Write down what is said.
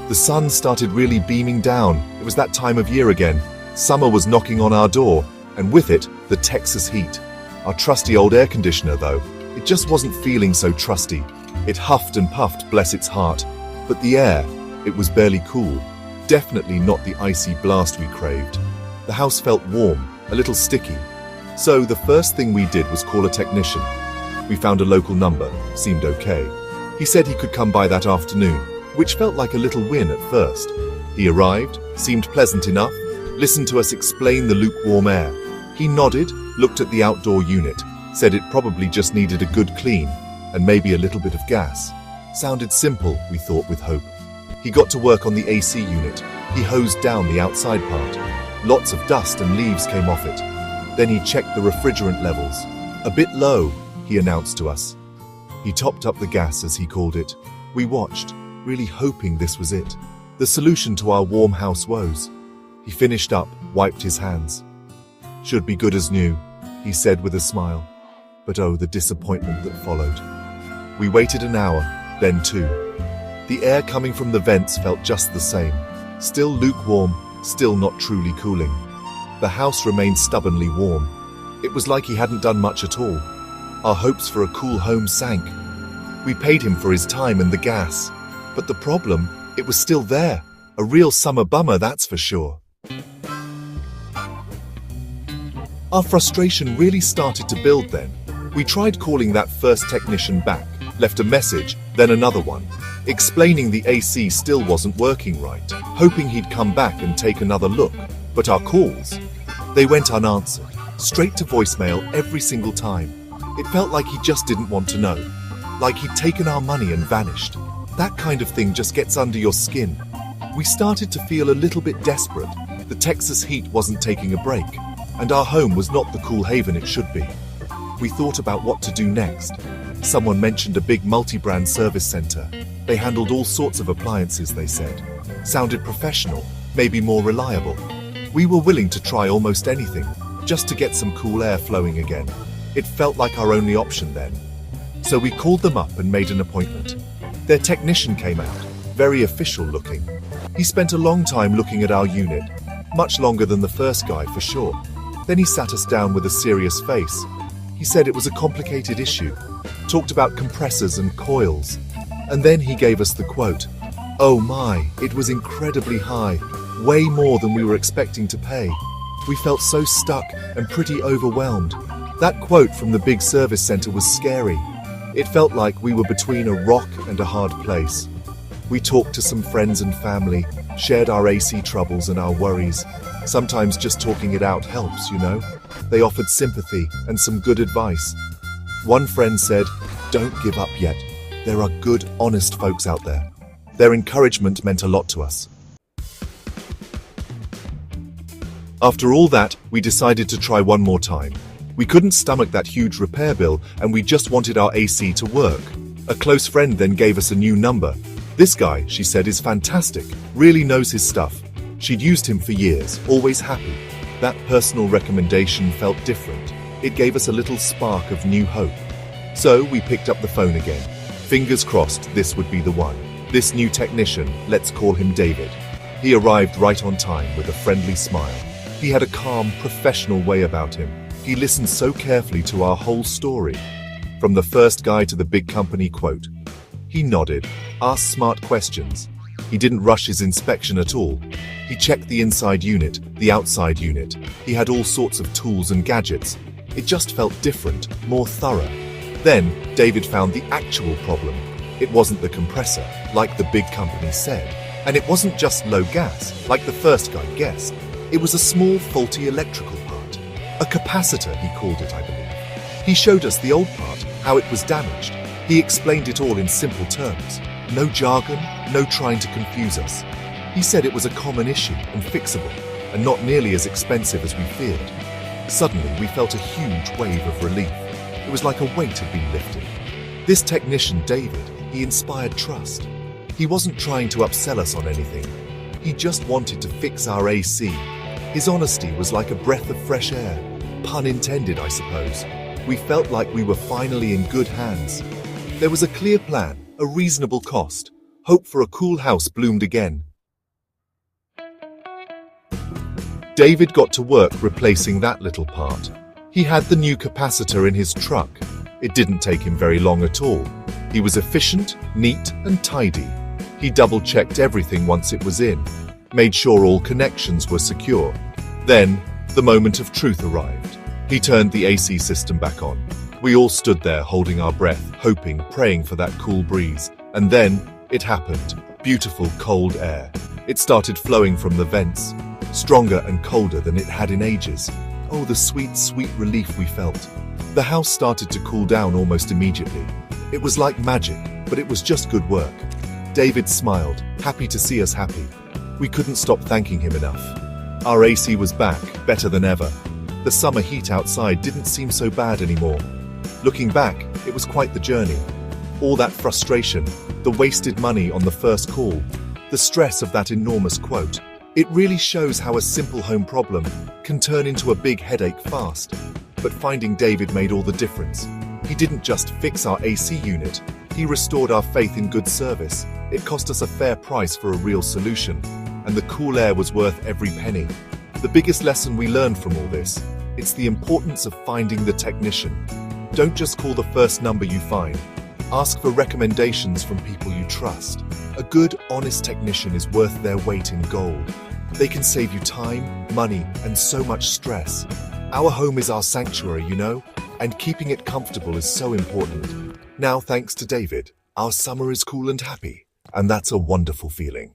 The sun started really beaming down. It was that time of year again. Summer was knocking on our door, and with it, the Texas heat. Our trusty old air conditioner, though, it just wasn't feeling so trusty. It huffed and puffed, bless its heart. But the air, it was barely cool. Definitely not the icy blast we craved. The house felt warm, a little sticky. So the first thing we did was call a technician. We found a local number, seemed okay. He said he could come by that afternoon, which felt like a little win at first. He arrived, seemed pleasant enough, listened to us explain the lukewarm air. He nodded, looked at the outdoor unit, said it probably just needed a good clean, and maybe a little bit of gas. Sounded simple, we thought with hope. He got to work on the AC unit. He hosed down the outside part. Lots of dust and leaves came off it. Then he checked the refrigerant levels. A bit low, he announced to us. He topped up the gas, as he called it. We watched, really hoping this was it, the solution to our warm house woes. He finished up, wiped his hands. Should be good as new, he said with a smile. But oh, the disappointment that followed. We waited an hour, then 2. The air coming from the vents felt just the same. Still lukewarm, still not truly cooling. The house remained stubbornly warm. It was like he hadn't done much at all. Our hopes for a cool home sank. We paid him for his time and the gas. But the problem, it was still there. A real summer bummer, that's for sure. Our frustration really started to build then. We tried calling that first technician back, left a message, then another one, explaining the AC still wasn't working right, hoping he'd come back and take another look. But our calls, they went unanswered, straight to voicemail every single time. It felt like he just didn't want to know, like he'd taken our money and vanished. That kind of thing just gets under your skin. We started to feel a little bit desperate. The Texas heat wasn't taking a break, and our home was not the cool haven it should be. We thought about what to do next. Someone mentioned a big multi-brand service center. They handled all sorts of appliances, they said. Sounded professional, maybe more reliable. We were willing to try almost anything, just to get some cool air flowing again. It felt like our only option then. So we called them up and made an appointment. Their technician came out, very official looking. He spent a long time looking at our unit, much longer than the first guy for sure. Then he sat us down with a serious face. He said it was a complicated issue, talked about compressors and coils, and then he gave us the quote. Oh my, it was incredibly high, way more than we were expecting to pay. We felt so stuck and pretty overwhelmed. That quote from the big service center was scary. It felt like we were between a rock and a hard place. We talked to some friends and family, shared our AC troubles and our worries. Sometimes just talking it out helps, you know. They offered sympathy and some good advice. One friend said, "Don't give up yet. There are good, honest folks out there." Their encouragement meant a lot to us. After all that, we decided to try one more time. We couldn't stomach that huge repair bill, and we just wanted our AC to work. A close friend then gave us a new number. This guy, she said, is fantastic, really knows his stuff. She'd used him for years, always happy. That personal recommendation felt different. It gave us a little spark of new hope. So we picked up the phone again. Fingers crossed this would be the one. This new technician, let's call him David. He arrived right on time with a friendly smile. He had a calm, professional way about him. He listened so carefully to our whole story. From the first guy to the big company quote. He nodded, asked smart questions. He didn't rush his inspection at all. He checked the inside unit, the outside unit. He had all sorts of tools and gadgets. It just felt different, more thorough. Then, David found the actual problem. It wasn't the compressor, like the big company said. And it wasn't just low gas, like the first guy guessed. It was a small, faulty electrical part. A capacitor, he called it, I believe. He showed us the old part, how it was damaged. He explained it all in simple terms. No jargon, no trying to confuse us. He said it was a common issue and fixable, and not nearly as expensive as we feared. Suddenly, we felt a huge wave of relief. It was like a weight had been lifted. This technician, David, he inspired trust. He wasn't trying to upsell us on anything. He just wanted to fix our AC. His honesty was like a breath of fresh air. Pun intended, I suppose. We felt like we were finally in good hands. There was a clear plan, a reasonable cost. Hope for a cool house bloomed again. David got to work replacing that little part. He had the new capacitor in his truck. It didn't take him very long at all. He was efficient, neat, and tidy. He double-checked everything once it was in, made sure all connections were secure. Then, the moment of truth arrived. He turned the AC system back on. We all stood there holding our breath, hoping, praying for that cool breeze. And then, it happened. Beautiful cold air. It started flowing from the vents, stronger and colder than it had in ages. Oh, the sweet, sweet relief we felt. The house started to cool down almost immediately. It was like magic, but it was just good work. David smiled, happy to see us happy. We couldn't stop thanking him enough. Our AC was back, better than ever. The summer heat outside didn't seem so bad anymore. Looking back, it was quite the journey. All that frustration, the wasted money on the first call, the stress of that enormous quote. It really shows how a simple home problem can turn into a big headache fast. But finding David made all the difference. He didn't just fix our AC unit, he restored our faith in good service. It cost us a fair price for a real solution, and the cool air was worth every penny. The biggest lesson we learned from all this, it's the importance of finding the technician. Don't just call the first number you find. Ask for recommendations from people you trust. A good, honest technician is worth their weight in gold. They can save you time, money, and so much stress. Our home is our sanctuary, you know, and keeping it comfortable is so important. Now, thanks to David, our summer is cool and happy, and that's a wonderful feeling.